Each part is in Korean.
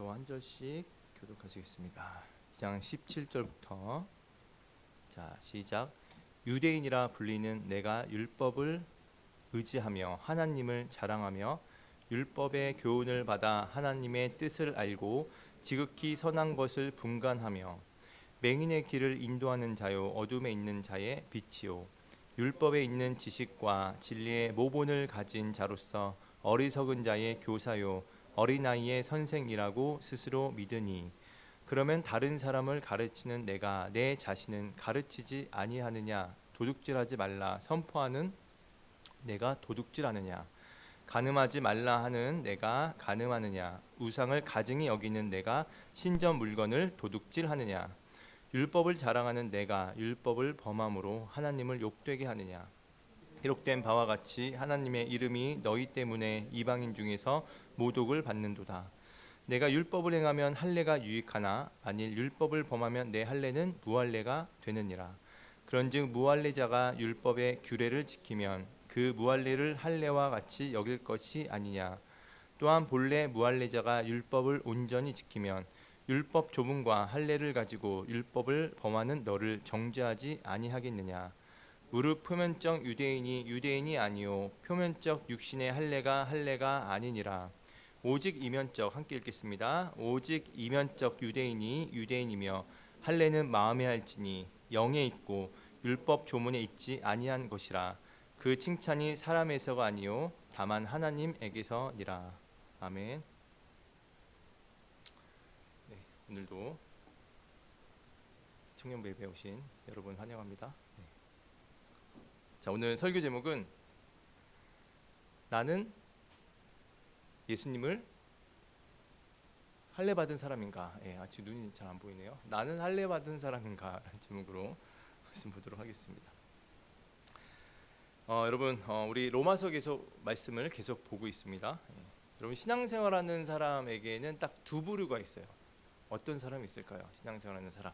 저와 한 절씩 교독하시겠습니다. 2장 17절부터 자 시작. 유대인이라 불리는 내가 율법을 의지하며 하나님을 자랑하며 율법의 교훈을 받아 하나님의 뜻을 알고 지극히 선한 것을 분간하며 맹인의 길을 인도하는 자요 어둠에 있는 자의 빛이요 율법에 있는 지식과 진리의 모본을 가진 자로서 어리석은 자의 교사요 어린아이의 선생이라고 스스로 믿으니 그러면 다른 사람을 가르치는 내가 내 자신은 가르치지 아니하느냐. 도둑질하지 말라 선포하는 내가 도둑질하느냐. 간음하지 말라 하는 내가 간음하느냐. 우상을 가증히 여기는 내가 신전 물건을 도둑질하느냐. 율법을 자랑하는 내가 율법을 범함으로 하나님을 욕되게 하느냐. 기록된 바와 같이 하나님의 이름이 너희 때문에 이방인 중에서 모독을 받는도다. 내가 율법을 행하면 할례가 유익하나 만일 율법을 범하면 내 할례는 무할례가 되느니라. 그런즉 무할례자가 율법의 규례를 지키면 그 무할례를 할례와 같이 여길 것이 아니냐. 또한 본래 무할례자가 율법을 온전히 지키면 율법 조문과 할례를 가지고 율법을 범하는 너를 정죄하지 아니하겠느냐. 무릇 표면적 유대인이 유대인이 아니요 표면적 육신의 할례가 아니니라. 오직 이면적, 함께 읽겠습니다. 오직 이면적 유대인이 유대인이며 할례는 마음에 할지니 영에 있고 율법 조문에 있지 아니한 것이라. 그 칭찬이 사람에서가 아니요 다만 하나님에게서니라. 아멘. 네, 오늘도 청년부 예배 오신 여러분 환영합니다. 네. 자, 오늘 설교 제목은 나는 예수님을 할례 받은 사람인가? 아직 눈이 잘 안 보이네요. 나는 할례 받은 사람인가? 라는 제목으로 말씀 보도록 하겠습니다. 여러분, 우리 로마서 계속 말씀을 계속 보고 있습니다. 여러분, 신앙생활하는 사람에게는 딱 두 부류가 있어요. 어떤 사람이 있을까요? 신앙생활하는 사람.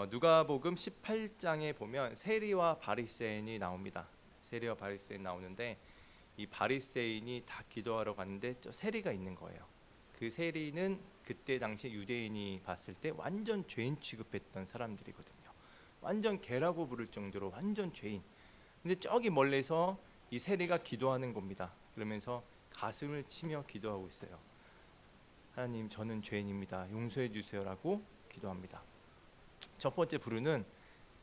누가복음 18장에 보면 세리와 바리새인이 나옵니다. 세리와 바리새인 나오는데 이 바리새인이 다 기도하러 갔는데 저 세리가 있는 거예요. 그 세리는 그때 당시 유대인이 봤을 때 완전 죄인 취급했던 사람들이거든요. 완전 개라고 부를 정도로 완전 죄인. 근데 저기 멀리서 이 세리가 기도하는 겁니다. 그러면서 가슴을 치며 기도하고 있어요. 하나님, 저는 죄인입니다. 용서해 주세요라고 기도합니다. 첫 번째 부류는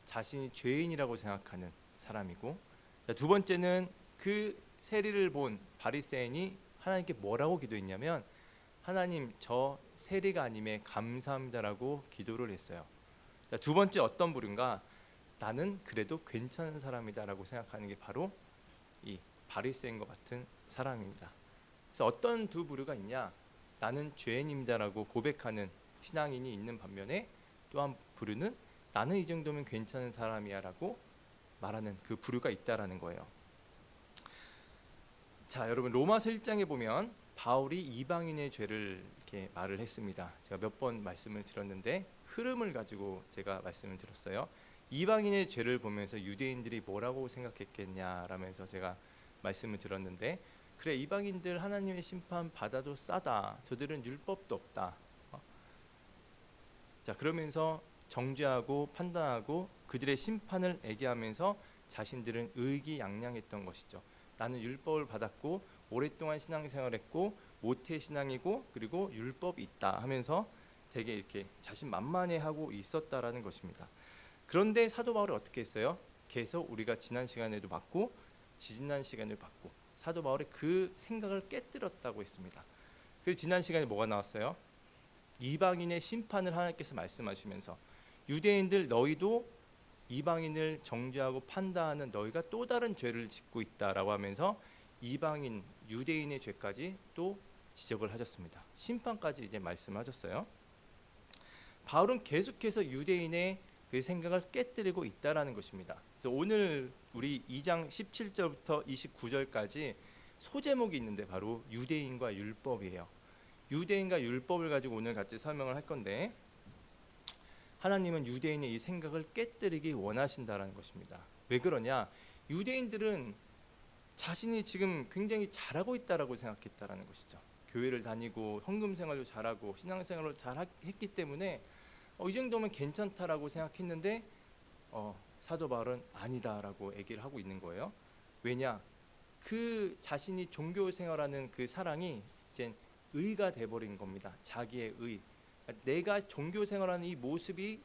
자신이 죄인이라고 생각하는 사람이고, 두 번째는 그 세리를 본 바리새인이 하나님께 뭐라고 기도했냐면 하나님, 저 세리가 아님에 감사합니다라고 기도를 했어요. 두 번째 어떤 부류인가? 나는 그래도 괜찮은 사람이다라고 생각하는 게 바로 이 바리새인과 같은 사람입니다. 그래서 어떤 두 부류가 있냐? 나는 죄인입니다라고 고백하는 신앙인이 있는 반면에 또 한 부류는 나는 이 정도면 괜찮은 사람이야라고 말하는 그 부류가 있다라는 거예요. 자, 여러분, 로마서 1장에 보면 바울이 이방인의 죄를 이렇게 말을 했습니다. 제가 몇 번 말씀을 드렸는데 흐름을 가지고 제가 말씀을 드렸어요. 이방인의 죄를 보면서 유대인들이 뭐라고 생각했겠냐라면서 제가 말씀을 드렸는데, 그래, 이방인들 하나님의 심판 받아도 싸다. 저들은 율법도 없다. 자, 그러면서 정죄하고 판단하고 그들의 심판을 애기하면서 자신들은 의기양양했던 것이죠. 나는 율법을 받았고 오랫동안 신앙생활했고 모태신앙이고 그리고 율법이 있다 하면서 되게 이렇게 자신만만해하고 있었다라는 것입니다. 그런데 사도 바울이 어떻게 했어요? 계속 우리가 지난 시간에도 봤고 지지난 시간에도 봤고 사도 바울이 그 생각을 깨뜨렸다고 했습니다. 그래서 지난 시간에 뭐가 나왔어요? 이방인의 심판을 하나님께서 말씀하시면서 유대인들 너희도 이방인을 정죄하고 판단하는 너희가 또 다른 죄를 짓고 있다라고 하면서 이방인 유대인의 죄까지 또 지적을 하셨습니다. 심판까지 이제 말씀하셨어요. 바울은 계속해서 유대인의 그 생각을 깨뜨리고 있다라는 것입니다. 그래서 오늘 우리 2장 17절부터 29절까지 소제목이 있는데 바로 유대인과 율법이에요. 유대인과 율법을 가지고 오늘 같이 설명을 할 건데, 하나님은 유대인의 이 생각을 깨뜨리기 원하신다라는 것입니다. 왜 그러냐? 유대인들은 자신이 지금 굉장히 잘하고 있다라고 생각했다라는 것이죠. 교회를 다니고 헌금 생활도 잘하고 신앙 생활을 잘 했기 때문에 이 정도면 괜찮다라고 생각했는데 사도 바울은 아니다라고 얘기를 하고 있는 거예요. 왜냐? 그 자신이 종교 생활하는 그 사랑이 이제 의가 돼버린 겁니다. 자기의 의. 내가 종교 생활하는 이 모습이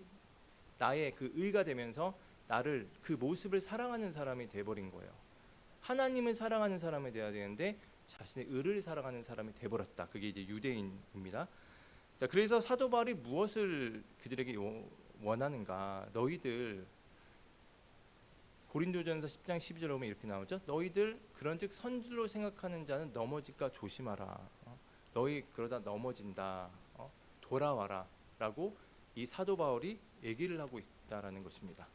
나의 그 의가 되면서 나를 그 모습을 사랑하는 사람이 돼버린 거예요. 하나님을 사랑하는 사람이 돼야 되는데 자신의 의를 사랑하는 사람이 돼버렸다. 그게 이제 유대인입니다. 자, 그래서 사도 바울이 무엇을 그들에게 원하는가? 너희들 고린도전서 10장 12절에 보면 이렇게 나오죠. 너희들 그런즉 선줄로 생각하는 자는 넘어질까 조심하라. 너희 그러다 넘어진다. 돌아와라. 라고 이 사도 바울이 얘기를 하고 있다라는 것입니다.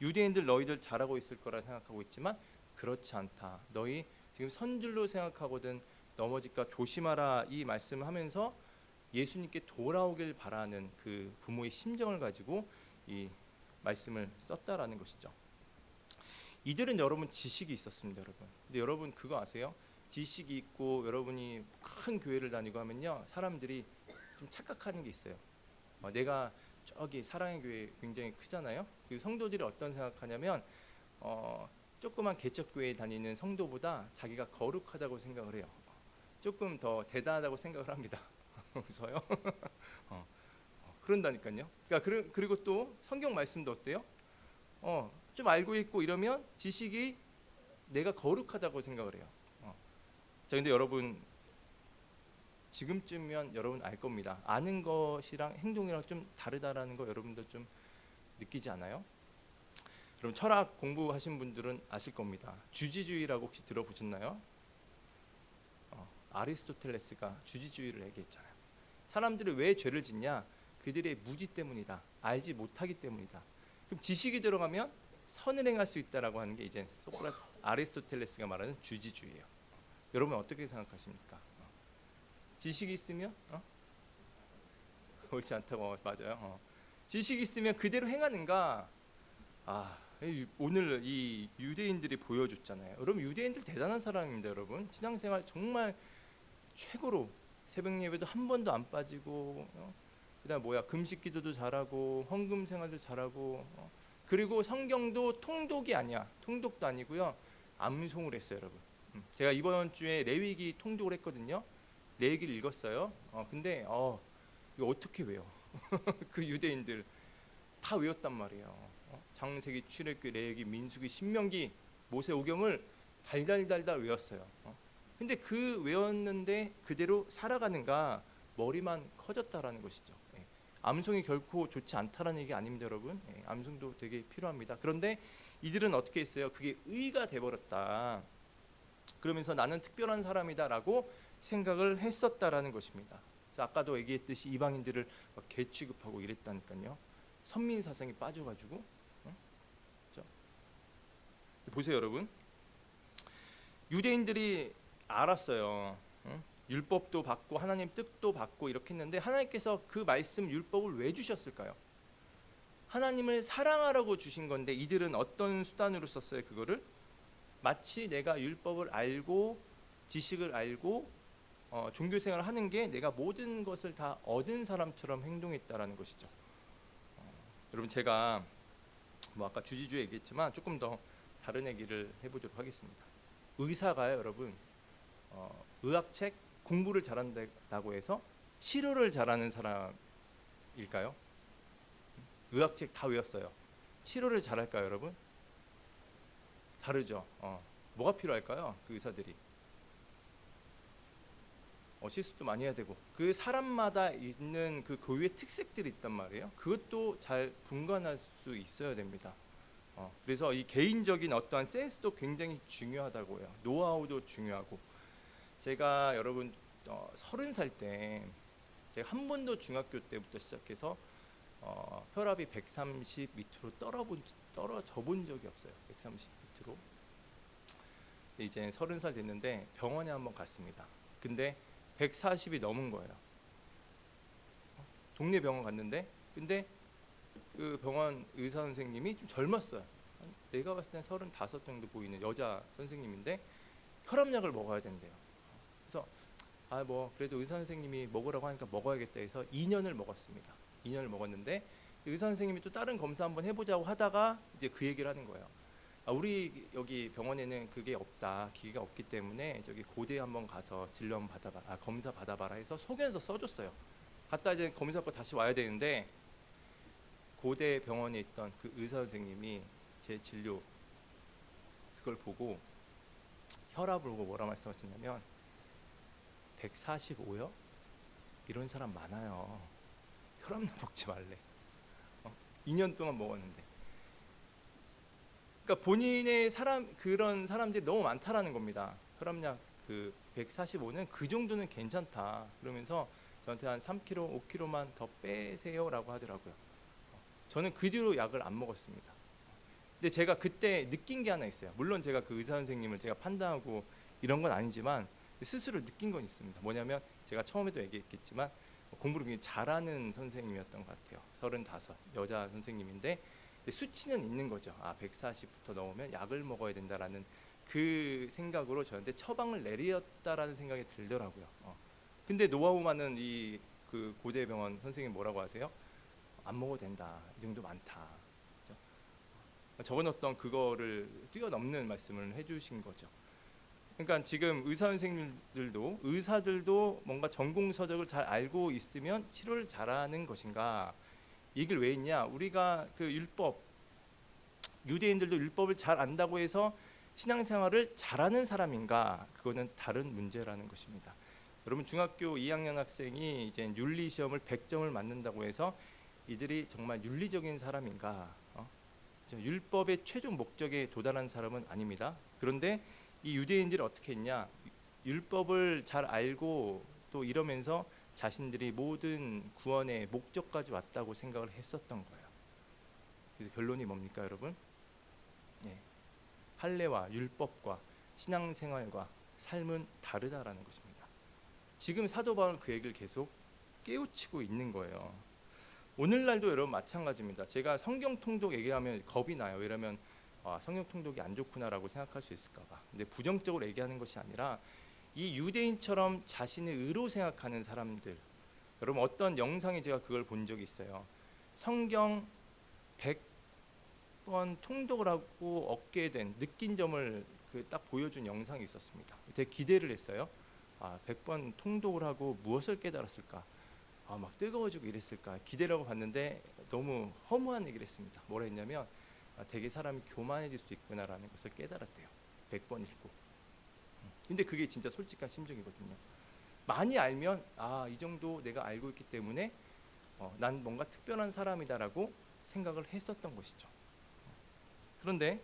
유대인들 너희들 잘하고 있을 거라 생각하고 있지만 그렇지 않다. 너희 지금 선줄로 생각하거든 넘어질까 조심하라 이 말씀을 하면서 예수님께 돌아오길 바라는 그 부모의 심정을 가지고 이 말씀을 썼다라는 것이죠. 이들은 여러분 지식이 있었습니다, 여러분. 근데 여러분 그거 아세요? 지식이 있고 여러분이 큰 교회를 다니고 하면요, 사람들이 좀 착각하는 게 있어요. 내가 저기 사랑의 교회 굉장히 크잖아요. 그 성도들이 어떤 생각하냐면 조그만 개척교회에 다니는 성도보다 자기가 거룩하다고 생각을 해요. 조금 더 대단하다고 생각을 합니다. 웃어요? 그런다니까요. 그러니까 그리고 또 성경 말씀도 어때요? 좀 알고 있고 이러면 지식이 내가 거룩하다고 생각을 해요. 자, 근데 여러분 지금쯤이면 여러분 알 겁니다. 아는 것이랑 행동이랑 좀 다르다라는 거 여러분들 좀 느끼지 않아요? 그럼 철학 공부하신 분들은 아실 겁니다. 주지주의라고 혹시 들어보셨나요? 아리스토텔레스가 주지주의를 얘기했잖아요. 사람들이 왜 죄를 짓냐? 그들의 무지 때문이다. 알지 못하기 때문이다. 그럼 지식이 들어가면 선을 행할 수 있다라고 하는 게 이제 아리스토텔레스가 말하는 주지주의예요. 여러분 어떻게 생각하십니까? 지식이 있으면 옳지 않다고 맞아요. 지식이 있으면 그대로 행하는가? 오늘 이 유대인들이 보여줬잖아요. 여러분 유대인들 대단한 사람입니다. 여러분 신앙생활 정말 최고로 새벽 예배도 한 번도 안 빠지고 그다음 금식기도도 잘하고 헌금 생활도 잘하고 그리고 성경도 통독이 아니야. 통독도 아니고요. 암송을 했어요, 여러분. 제가 이번 주에 레위기 통독을 했거든요. 레위기를 읽었어요. 근데 이거 어떻게 외워? 그 유대인들 다 외웠단 말이에요. 창세기, 출애굽기, 레위기, 민수기, 신명기, 모세오경을 달달달달 외웠어요. 근데 그 외웠는데 그대로 살아가는가? 머리만 커졌다라는 것이죠. 암송이 결코 좋지 않다라는 얘기 아닙니다, 여러분. 암송도 되게 필요합니다. 그런데 이들은 어떻게 했어요? 그게 의가 돼버렸다. 그러면서 나는 특별한 사람이다라고 생각을 했었다라는 것입니다. 그래서 아까도 얘기했듯이 이방인들을 개 취급하고 이랬다니까요. 선민 사상에 빠져가지고 보세요, 여러분. 유대인들이 알았어요. 율법도 받고 하나님 뜻도 받고 이렇게 했는데 하나님께서 그 말씀 율법을 왜 주셨을까요? 하나님을 사랑하라고 주신 건데 이들은 어떤 수단으로 썼어요? 그거를 마치 내가 율법을 알고 지식을 알고 종교생활을 하는 게 내가 모든 것을 다 얻은 사람처럼 행동했다라는 것이죠. 여러분 제가 아까 주지주의 얘기했지만 조금 더 다른 얘기를 해보도록 하겠습니다. 의사가요, 여러분 의학책 공부를 잘한다고 해서 치료를 잘하는 사람일까요? 의학책 다 외웠어요. 치료를 잘할까요, 여러분? 다르죠. 뭐가 필요할까요? 그 의사들이 실습도 많이 해야 되고 그 사람마다 있는 그 고유의 특색들이 있단 말이에요. 그것도 잘 분간할 수 있어야 됩니다. 그래서 이 개인적인 어떠한 센스도 굉장히 중요하다고 해요. 노하우도 중요하고 제가 여러분 30살 때 제가 한 번도 중학교 때부터 시작해서 혈압이 130 밑으로 떨어져 본 적이 없어요. 130 밑으로. 이제 30살 됐는데 병원에 한번 갔습니다. 근데 140이 넘은 거예요. 동네 병원 갔는데 근데 그 병원 의사 선생님이 좀 젊었어요. 내가 봤을 땐 35 정도 보이는 여자 선생님인데 혈압약을 먹어야 된대요. 그래서 아 뭐 그래도 의사 선생님이 먹으라고 하니까 먹어야겠다 해서 2년을 먹었습니다. 2년을 먹었는데 의사 선생님이 또 다른 검사 한번 해보자고 하다가 이제 그 얘기를 하는 거예요. 아, 우리 여기 병원에는 그게 없다, 기계가 없기 때문에 저기 고대에 한번 가서 진료 한번 받아봐, 검사 받아봐라 해서 소견서 써줬어요. 갔다 이제 검사 받고 다시 와야 되는데 고대 병원에 있던 그 의사 선생님이 제 진료 그걸 보고 혈압을 보고 뭐라 말씀하셨냐면 145요? 이런 사람 많아요. 혈압약 먹지 말래. 2년 동안 먹었는데. 그러니까 본인의 그런 사람들이 너무 많다라는 겁니다. 혈압약 그 145는 그 정도는 괜찮다. 그러면서 저한테 한 3kg, 5kg만 더 빼세요라고 하더라고요. 저는 그 뒤로 약을 안 먹었습니다. 근데 제가 그때 느낀 게 하나 있어요. 물론 제가 그 의사 선생님을 제가 판단하고 이런 건 아니지만 스스로 느낀 건 있습니다. 뭐냐면 제가 처음에도 얘기했겠지만 공부를 굉장히 잘하는 선생님이었던 것 같아요. 35 여자 선생님인데 수치는 있는 거죠. 140부터 넘으면 약을 먹어야 된다라는 그 생각으로 저한테 처방을 내렸다라는 생각이 들더라고요. 근데 노하우 많은 이 그 고대병원 선생님 뭐라고 하세요? 안 먹어도 된다. 이 정도 많다. 그렇죠? 적어놓던 그거를 뛰어넘는 말씀을 해주신 거죠. 그러니까 지금 의사 선생님들도 의사들도 뭔가 전공 서적을 잘 알고 있으면 치료를 잘하는 것인가? 이걸 왜 했냐? 우리가 그 율법 유대인들도 율법을 잘 안다고 해서 신앙생활을 잘하는 사람인가? 그거는 다른 문제라는 것입니다. 여러분 중학교 2학년 학생이 이제 윤리 시험을 100점을 맞는다고 해서 이들이 정말 윤리적인 사람인가? 율법의 최종 목적에 도달한 사람은 아닙니다. 그런데 이 유대인들이 어떻게 했냐? 율법을 잘 알고 또 이러면서 자신들이 모든 구원의 목적까지 왔다고 생각을 했었던 거예요. 그래서 결론이 뭡니까, 여러분? 할례와 율법과 신앙생활과 삶은 다르다라는 것입니다. 지금 사도 바울은 그 얘기를 계속 깨우치고 있는 거예요. 오늘날도 여러분 마찬가지입니다. 제가 성경 통독 얘기하면 겁이 나요. 왜냐하면 성경 통독이 안 좋구나라고 생각할 수 있을까 봐. 근데 부정적으로 얘기하는 것이 아니라 이 유대인처럼 자신을 의로 생각하는 사람들, 여러분 어떤 영상에 제가 그걸 본 적이 있어요. 성경 100번 통독을 하고 얻게 된 느낀 점을 딱 보여준 영상이 있었습니다. 되게 기대를 했어요. 100번 통독을 하고 무엇을 깨달았을까? 막 뜨거워지고 이랬을까? 기대를 하고 봤는데 너무 허무한 얘기를 했습니다. 뭐라 했냐면 되게 사람이 교만해질 수 있구나라는 것을 깨달았대요. 100번 읽고. 근데 그게 진짜 솔직한 심정이거든요. 많이 알면 이 정도 내가 알고 있기 때문에 난 뭔가 특별한 사람이다라고 생각을 했었던 것이죠. 그런데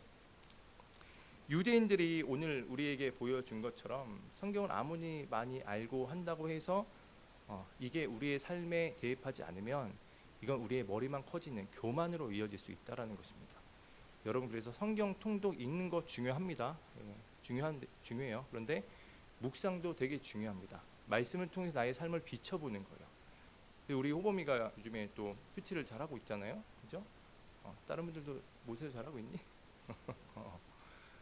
유대인들이 오늘 우리에게 보여준 것처럼 성경을 아무리 많이 알고 한다고 해서 이게 우리의 삶에 대입하지 않으면 이건 우리의 머리만 커지는 교만으로 이어질 수 있다라는 것입니다. 여러분 그래서 성경 통독 읽는 거 중요합니다. 중요해요. 그런데 묵상도 되게 중요합니다. 말씀을 통해서 나의 삶을 비춰보는 거예요. 우리 호범이가 요즘에 또 큐티를 잘하고 있잖아요. 그죠? 다른 분들도 모세도 잘하고 있니?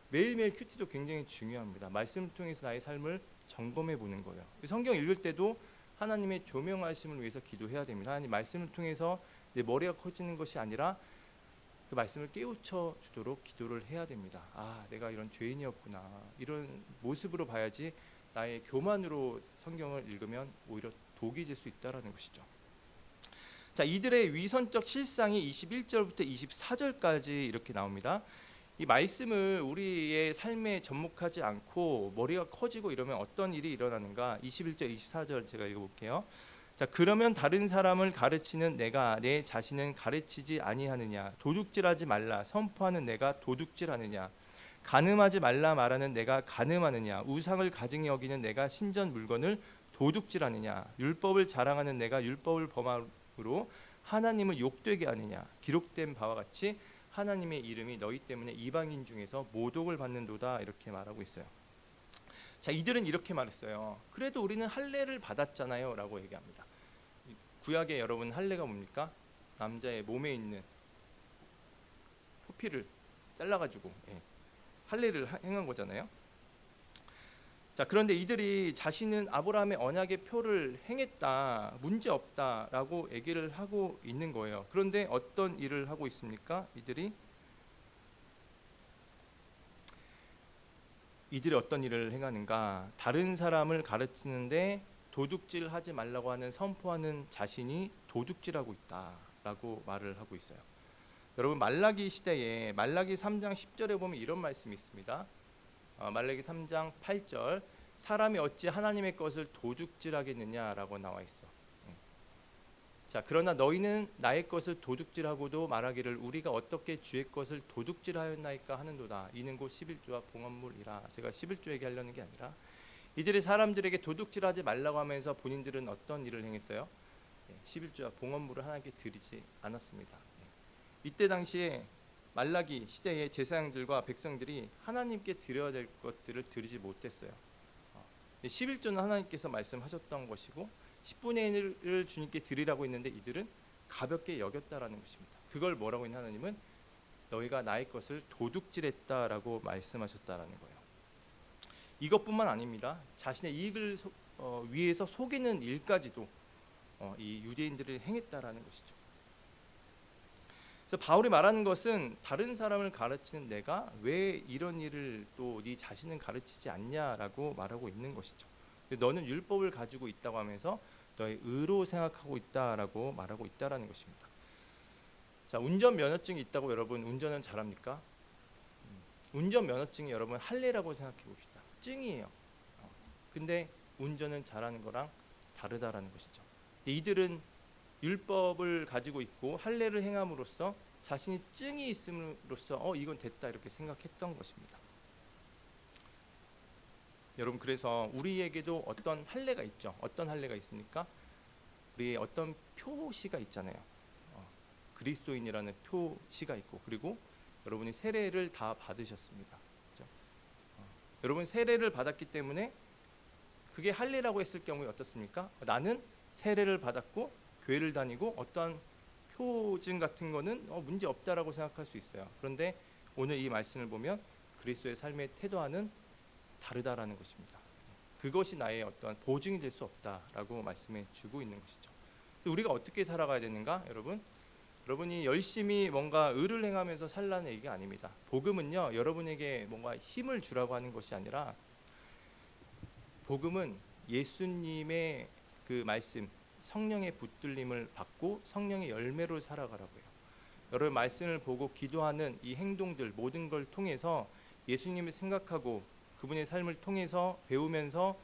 매일매일 큐티도 굉장히 중요합니다. 말씀을 통해서 나의 삶을 점검해 보는 거예요. 성경 읽을 때도 하나님의 조명하심을 위해서 기도해야 됩니다. 하나님 말씀을 통해서 내 머리가 커지는 것이 아니라 그 말씀을 깨우쳐 주도록 기도를 해야 됩니다. 내가 이런 죄인이었구나. 이런 모습으로 봐야지 나의 교만으로 성경을 읽으면 오히려 독이 될 수 있다라는 것이죠. 자, 이들의 위선적 실상이 21절부터 24절까지 이렇게 나옵니다. 이 말씀을 우리의 삶에 접목하지 않고 머리가 커지고 이러면 어떤 일이 일어나는가? 21절 24절 제가 읽어볼게요. 자, 그러면 다른 사람을 가르치는 내가 내 자신은 가르치지 아니하느냐? 도둑질하지 말라 선포하는 내가 도둑질하느냐? 간음하지 말라 말하는 내가 간음하느냐? 우상을 가증히 여기는 내가 신전 물건을 도둑질하느냐? 율법을 자랑하는 내가 율법을 범함으로 하나님을 욕되게 하느냐? 기록된 바와 같이 하나님의 이름이 너희 때문에 이방인 중에서 모독을 받는도다 이렇게 말하고 있어요. 자, 이들은 이렇게 말했어요. 그래도 우리는 할례를 받았잖아요 라고 얘기합니다. 구약에 여러분 할례가 뭡니까? 남자의 몸에 있는 포피를 잘라가지고 할례를 행한 거잖아요. 자, 그런데 이들이 자신은 아브라함의 언약의 표를 행했다, 문제 없다라고 얘기를 하고 있는 거예요. 그런데 어떤 일을 하고 있습니까? 이들이 어떤 일을 행하는가? 다른 사람을 가르치는데 도둑질하지 말라고 하는 선포하는 자신이 도둑질하고 있다라고 말을 하고 있어요. 여러분, 말라기 시대에 말라기 3장 10절에 보면 이런 말씀이 있습니다. 말라기 3장 8절, 사람이 어찌 하나님의 것을 도둑질하겠느냐라고 나와 있어. 자, 그러나 너희는 나의 것을 도둑질하고도 말하기를 우리가 어떻게 주의 것을 도둑질하였나이까 하는도다. 이는 곧 11조와 봉헌물이라. 제가 11조 얘기하려는 게 아니라 이들이 사람들에게 도둑질하지 말라고 하면서 본인들은 어떤 일을 행했어요? 11조와 봉헌물을 하나님께 드리지 않았습니다. 이때 당시에 말라기 시대의 제사장들과 백성들이 하나님께 드려야 될 것들을 드리지 못했어요. 11조는 하나님께서 말씀하셨던 것이고 10분의 1을 주님께 드리라고 했는데 이들은 가볍게 여겼다라는 것입니다. 그걸 뭐라고 했냐, 하나님은 너희가 나의 것을 도둑질했다라고 말씀하셨다라는 거예요. 이것뿐만 아닙니다. 자신의 이익을 위해서 속이는 일까지도 이 유대인들을 행했다라는 것이죠. 그래서 바울이 말하는 것은 다른 사람을 가르치는 내가 왜 이런 일을 또 네 자신은 가르치지 않냐라고 말하고 있는 것이죠. 너는 율법을 가지고 있다고 하면서 너의 의로 생각하고 있다라고 말하고 있다라는 것입니다. 자, 운전 면허증이 있다고 여러분 운전은 잘합니까? 운전 면허증이 여러분 할례라고 생각해 봅시다. 증이에요. 근데 운전은 잘하는 거랑 다르다라는 것이죠. 이들은 율법을 가지고 있고 할례를 행함으로써 자신이 증이 있음으로써 이건 됐다 이렇게 생각했던 것입니다. 여러분, 그래서 우리에게도 어떤 할례가 있죠. 어떤 할례가 있습니까? 우리의 어떤 표시가 있잖아요. 그리스도인이라는 표시가 있고, 그리고 여러분이 세례를 다 받으셨습니다. 그렇죠? 여러분 세례를 받았기 때문에 그게 할례라고 했을 경우에 어떻습니까? 나는 세례를 받았고 교회를 다니고 어떠한 표징 같은 거는 문제 없다라고 생각할 수 있어요. 그런데 오늘 이 말씀을 보면 그리스도의 삶의 태도와는 다르다라는 것입니다. 그것이 나의 어떤 보증이 될 수 없다라고 말씀해 주고 있는 것이죠. 우리가 어떻게 살아가야 되는가, 여러분? 여러분이 열심히 뭔가 의를 행하면서 살라는 얘기가 아닙니다. 복음은요, 여러분에게 뭔가 힘을 주라고 하는 것이 아니라 복음은 예수님의 그 말씀, 성령의 붙들림을 받고 성령의 열매로 살아가라고요. 여러분 말씀을 보고 기도하는 이 행동들 모든 걸 통해서 예수님을 생각하고 그분의 삶을 통해서 배우면서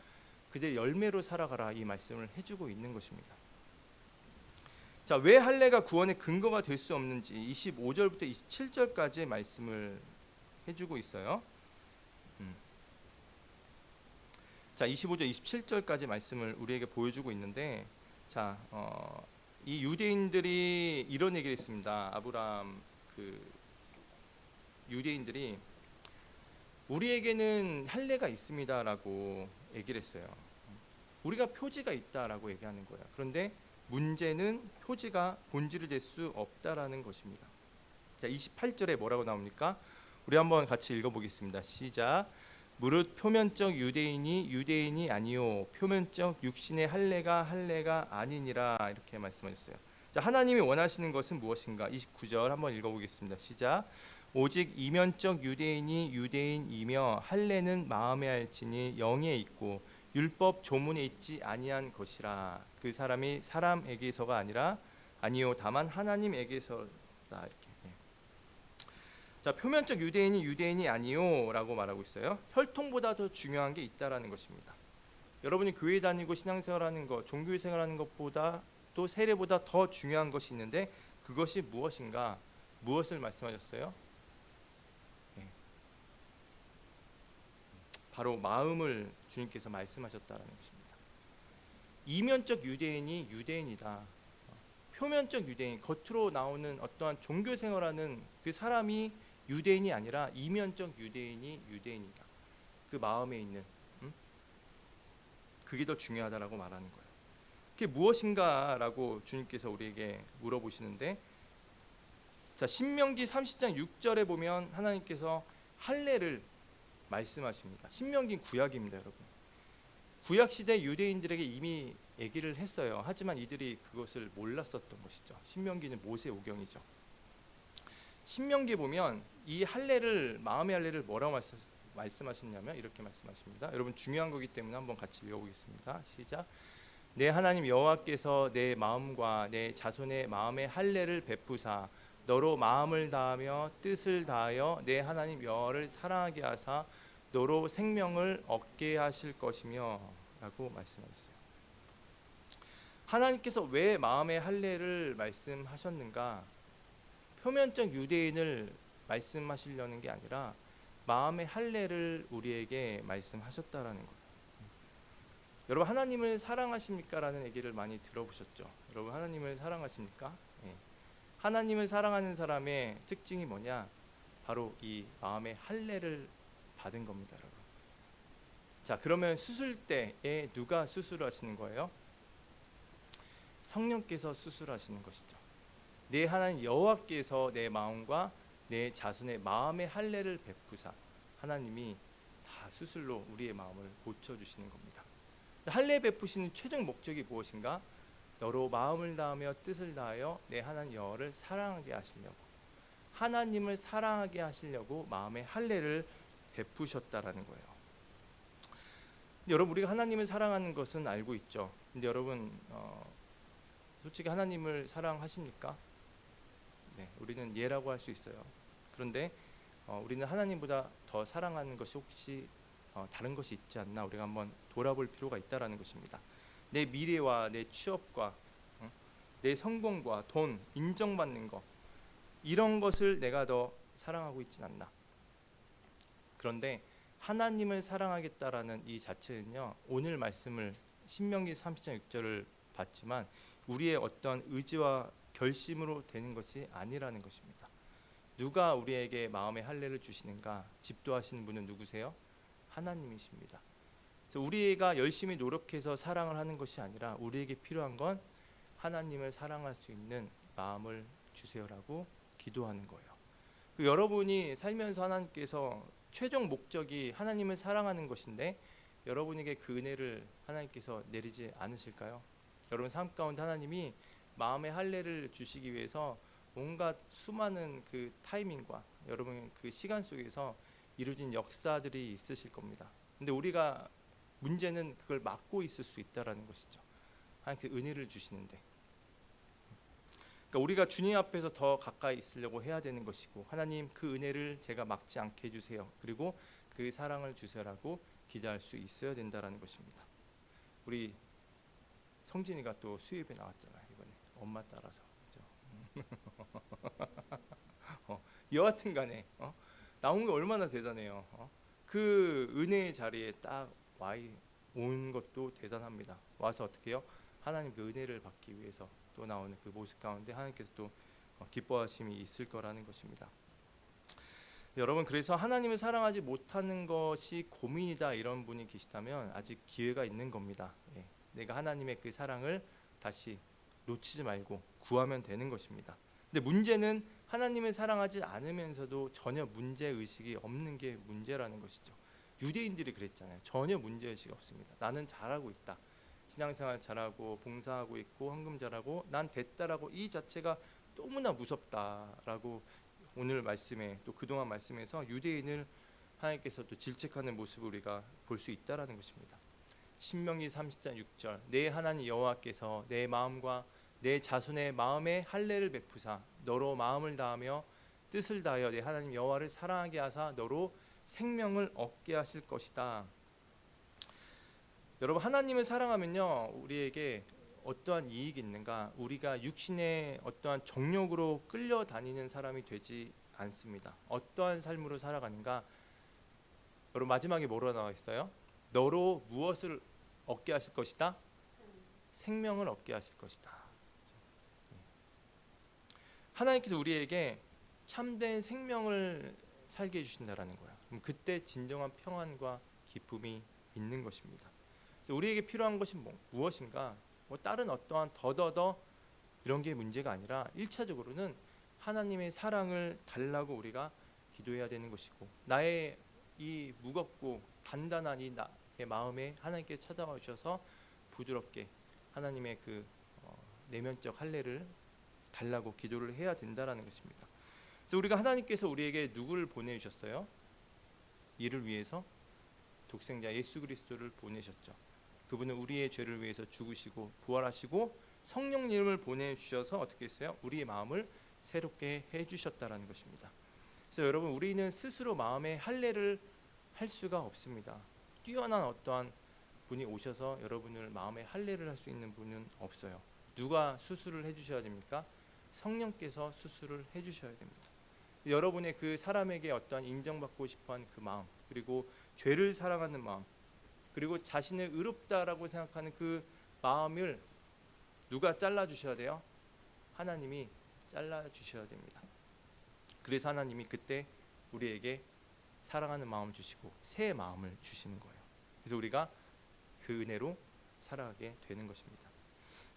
그들의 열매로 살아가라, 이 말씀을 해주고 있는 것입니다. 자, 왜 할례가 구원의 근거가 될 수 없는지 25절부터 27절까지 말씀을 해주고 있어요. 자, 25절 27절까지 말씀을 우리에게 보여주고 있는데, 자, 이 유대인들이 이런 얘기를 했습니다. 아브라함 유대인들이 우리에게는 할례가 있습니다라고 얘기를 했어요. 우리가 표지가 있다라고 얘기하는 거예요. 그런데 문제는 표지가 본질이 될 수 없다라는 것입니다. 자, 28절에 뭐라고 나옵니까? 우리 한번 같이 읽어보겠습니다. 시작. 무릇 표면적 유대인이 아니요 표면적 육신의 할례가 아니니라, 이렇게 말씀하셨어요. 자, 하나님이 원하시는 것은 무엇인가? 29절 한번 읽어보겠습니다. 시작. 오직 이면적 유대인이 유대인이며 할례는 마음에 할지니 영에 있고 율법 조문에 있지 아니한 것이라. 그 사람이 사람에게서가 아니요 다만 하나님에게서다, 이렇게. 자, 표면적 유대인이 아니요라고 말하고 있어요. 혈통보다 더 중요한 게 있다라는 것입니다. 여러분이 교회 다니고 신앙생활하는 것, 종교생활하는 것보다 또 세례보다 더 중요한 것이 있는데 그것이 무엇인가? 무엇을 말씀하셨어요? 바로 마음을 주님께서 말씀하셨다라는 것입니다. 이면적 유대인이 유대인이다. 표면적 유대인, 겉으로 나오는 어떠한 종교생활하는 그 사람이 유대인이 아니라 이면적 유대인이 유대인이다. 그 마음에 있는 그게 더 중요하다라고 말하는 거예요. 그게 무엇인가라고 주님께서 우리에게 물어보시는데, 자, 신명기 30장 6절에 보면 하나님께서 할례를 말씀하십니다. 신명기 구약입니다, 여러분. 구약 시대 유대인들에게 이미 얘기를 했어요. 하지만 이들이 그것을 몰랐었던 것이죠. 신명기는 모세 오경이죠. 신명기 보면 이 할례를, 마음의 할례를 뭐라고 말씀하셨냐면 이렇게 말씀하십니다. 여러분 중요한 거기 때문에 한번 같이 외워보겠습니다. 시작. 내 하나님 여호와께서 내 마음과 내 자손의 마음의 할례를 베푸사 너로 마음을 다하며 뜻을 다하여 내 하나님 여호와를 사랑하게 하사 너로 생명을 얻게 하실 것이며 라고 말씀하셨어요. 하나님께서 왜 마음의 할례를 말씀하셨는가? 표면적 유대인을 말씀하시려는 게 아니라 마음의 할례를 우리에게 말씀하셨다라는 거예요. 여러분 하나님을 사랑하십니까? 라는 얘기를 많이 들어보셨죠? 여러분 하나님을 사랑하십니까? 예. 하나님을 사랑하는 사람의 특징이 뭐냐? 바로 이 마음의 할례를 받은 겁니다, 여러분. 자, 그러면 수술 때에 누가 수술하시는 거예요? 성령께서 수술하시는 것이죠. 내 하나님 여호와께서 내 마음과 내 자손의 마음의 할례를 베푸사 하나님이 다 수술로 우리의 마음을 고쳐주시는 겁니다. 할례 베푸시는 최종 목적이 무엇인가? 너로 마음을 다하며 뜻을 다하여 내 하나님 여호와를 사랑하게 하시려고, 하나님을 사랑하게 하시려고 마음의 할례를 베푸셨다라는 거예요. 여러분 우리가 하나님을 사랑하는 것은 알고 있죠. 근데 여러분 솔직히 하나님을 사랑하십니까? 네, 우리는 예라고 할 수 있어요. 그런데 우리는 하나님보다 더 사랑하는 것이 혹시 다른 것이 있지 않나 우리가 한번 돌아볼 필요가 있다라는 것입니다. 내 미래와 내 취업과 내 성공과 돈, 인정받는 것 이런 것을 내가 더 사랑하고 있진 않나. 그런데 하나님을 사랑하겠다라는 이 자체는요, 오늘 말씀을 신명기 30장 6절을 봤지만 우리의 어떤 의지와 결심으로 되는 것이 아니라는 것입니다. 누가 우리에게 마음의 할례를 주시는가? 집도하시는 분은 누구세요? 하나님이십니다. 그래서 우리가 열심히 노력해서 사랑을 하는 것이 아니라 우리에게 필요한 건 하나님을 사랑할 수 있는 마음을 주세요라고 기도하는 거예요. 여러분이 살면서 하나님께서 최종 목적이 하나님을 사랑하는 것인데 여러분에게 그 은혜를 하나님께서 내리지 않으실까요? 여러분 삶 가운데 하나님이 마음의 할례를 주시기 위해서 온갖 수많은 그 타이밍과 여러분 그 시간 속에서 이루어진 역사들이 있으실 겁니다. 근데 우리가 문제는 그걸 막고 있을 수 있다라는 것이죠. 하나님 그 은혜를 주시는데, 그러니까 우리가 주님 앞에서 더 가까이 있으려고 해야 되는 것이고, 하나님 그 은혜를 제가 막지 않게 해주세요. 그리고 그 사랑을 주세요라고 기도할 수 있어야 된다라는 것입니다. 우리 성진이가 또 수협에 나왔잖아요 이번에 엄마 따라서. 여하튼간에 나온 게 얼마나 대단해요. 그 은혜의 자리에 딱 온 것도 대단합니다. 와서 어떻게 해요? 하나님 그 은혜를 받기 위해서 또 나오는 그 모습 가운데 하나님께서 또 기뻐하심이 있을 거라는 것입니다. 여러분 그래서 하나님을 사랑하지 못하는 것이 고민이다 이런 분이 계시다면 아직 기회가 있는 겁니다. 예. 내가 하나님의 그 사랑을 다시 놓치지 말고 구하면 되는 것입니다. 근데 문제는 하나님을 사랑하지 않으면서도 전혀 문제의식이 없는 게 문제라는 것이죠. 유대인들이 그랬잖아요. 전혀 문제의식이 없습니다. 나는 잘하고 있다. 신앙생활 잘하고 봉사하고 있고 헌금 잘하고 난 됐다라고 이 자체가 너무나 무섭다라고 오늘 말씀에 또 그동안 말씀에서 유대인을 하나님께서 또 질책하는 모습을 우리가 볼 수 있다라는 것입니다. 신명기 30장 6절 내 하나님 여호와께서 내 마음과 내 자손의 마음에 할례를 베푸사 너로 마음을 다하며 뜻을 다하여 내 하나님 여호와를 사랑하게 하사 너로 생명을 얻게 하실 것이다. 여러분 하나님을 사랑하면요 우리에게 어떠한 이익이 있는가? 우리가 육신의 어떠한 정욕으로 끌려다니는 사람이 되지 않습니다. 어떠한 삶으로 살아가는가? 여러분 마지막에 뭐로 나와 있어요? 너로 무엇을 얻게 하실 것이다? 생명을 얻게 하실 것이다. 하나님께서 우리에게 참된 생명을 살게 해주신다라는 거야. 그럼 그때 진정한 평안과 기쁨이 있는 것입니다. 그래서 우리에게 필요한 것이 무엇인가? 다른 어떠한 더더더 이런 게 문제가 아니라 1차적으로는 하나님의 사랑을 달라고 우리가 기도해야 되는 것이고 나의 이 무겁고 단단한 이 마음에 하나님께 찾아와 주셔서 부드럽게 하나님의 그 내면적 할례를 달라고 기도를 해야 된다라는 것입니다. 그래서 우리가 하나님께서 우리에게 누구를 보내주셨어요? 이를 위해서 독생자 예수 그리스도를 보내셨죠. 그분은 우리의 죄를 위해서 죽으시고 부활하시고 성령님을 보내주셔서 어떻게 했어요? 우리의 마음을 새롭게 해주셨다라는 것입니다. 그래서 여러분, 우리는 스스로 마음의 할례를 할 수가 없습니다. 뛰어난 어떠한 분이 오셔서 여러분을 마음의 할례를 할 수 있는 분은 없어요. 누가 수술을 해주셔야 됩니까? 성령께서 수술을 해주셔야 됩니다. 여러분의 그 사람에게 어떠한 인정받고 싶어하는 그 마음, 그리고 죄를 사랑하는 마음, 그리고 자신을 의롭다라고 생각하는 그 마음을 누가 잘라주셔야 돼요? 하나님이 잘라주셔야 됩니다. 그래서 하나님이 그때 우리에게 사랑하는 마음을 주시고 새 마음을 주시는 거예요. 그래서 우리가 그 은혜로 살아가게 되는 것입니다.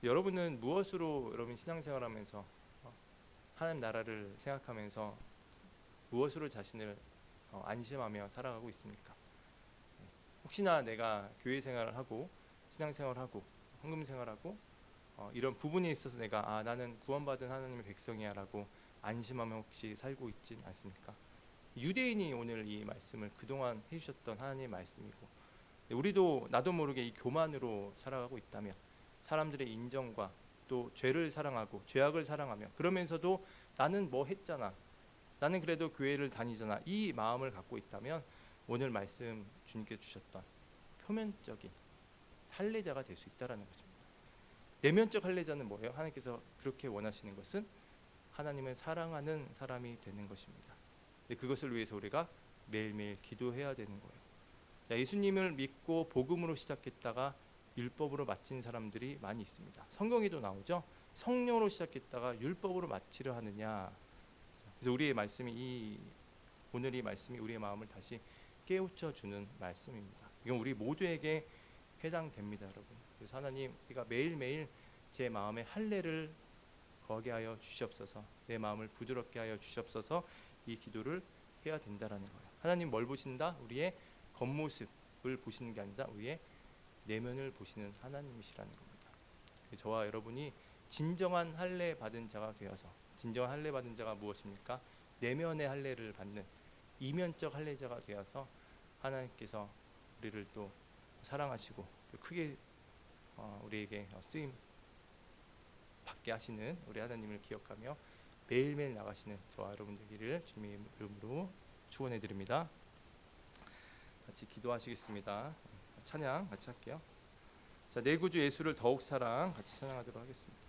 여러분은 무엇으로 여러분 신앙생활하면서 하나님 나라를 생각하면서 무엇으로 자신을 안심하며 살아가고 있습니까? 혹시나 내가 교회 생활을 하고 신앙생활을 하고 헌금 생활하고 이런 부분에 있어서 내가 나는 구원받은 하나님의 백성이야라고 안심하며 혹시 살고 있진 않습니까? 유대인이 오늘 이 말씀을 그동안 해주셨던 하나님의 말씀이고, 우리도 나도 모르게 이 교만으로 살아가고 있다면, 사람들의 인정과 또 죄를 사랑하고 죄악을 사랑하며 그러면서도 나는 뭐 했잖아, 나는 그래도 교회를 다니잖아, 이 마음을 갖고 있다면 오늘 말씀 주님께 주셨던 표면적인 할례자가 될 수 있다라는 것입니다. 내면적 할례자는 뭐예요? 하나님께서 그렇게 원하시는 것은 하나님을 사랑하는 사람이 되는 것입니다. 그것을 위해서 우리가 매일매일 기도해야 되는 거예요. 예수님을 믿고 복음으로 시작했다가 율법으로 마친 사람들이 많이 있습니다. 성경에도 나오죠. 성령으로 시작했다가 율법으로 마치려 하느냐. 그래서 우리의 말씀이 오늘 이 말씀이 우리의 마음을 다시 깨우쳐 주는 말씀입니다. 이건 우리 모두에게 해당됩니다, 여러분. 그래서 하나님, 우리가 매일매일 제 마음의 할례를 거하게 하여 주시옵소서, 내 마음을 부드럽게 하여 주시옵소서, 이 기도를 해야 된다라는 거예요. 하나님 뭘 보신다? 우리의 겉모습을 보시는 게 아니라 우리의 내면을 보시는 하나님이시라는 겁니다. 저와 여러분이 진정한 할례 받은 자가 되어서, 진정한 할례 받은 자가 무엇입니까? 내면의 할례를 받는 이면적 할례자가 되어서 하나님께서 우리를 또 사랑하시고 또 크게 우리에게 쓰임 받게 하시는 우리 하나님을 기억하며 매일매일 나가시는 저와 여러분 되기를 주님의 이름으로 축원해 드립니다. 같이 기도하시겠습니다. 찬양 같이 할게요. 자, 내 구주 예수를 더욱 사랑 같이 찬양하도록 하겠습니다.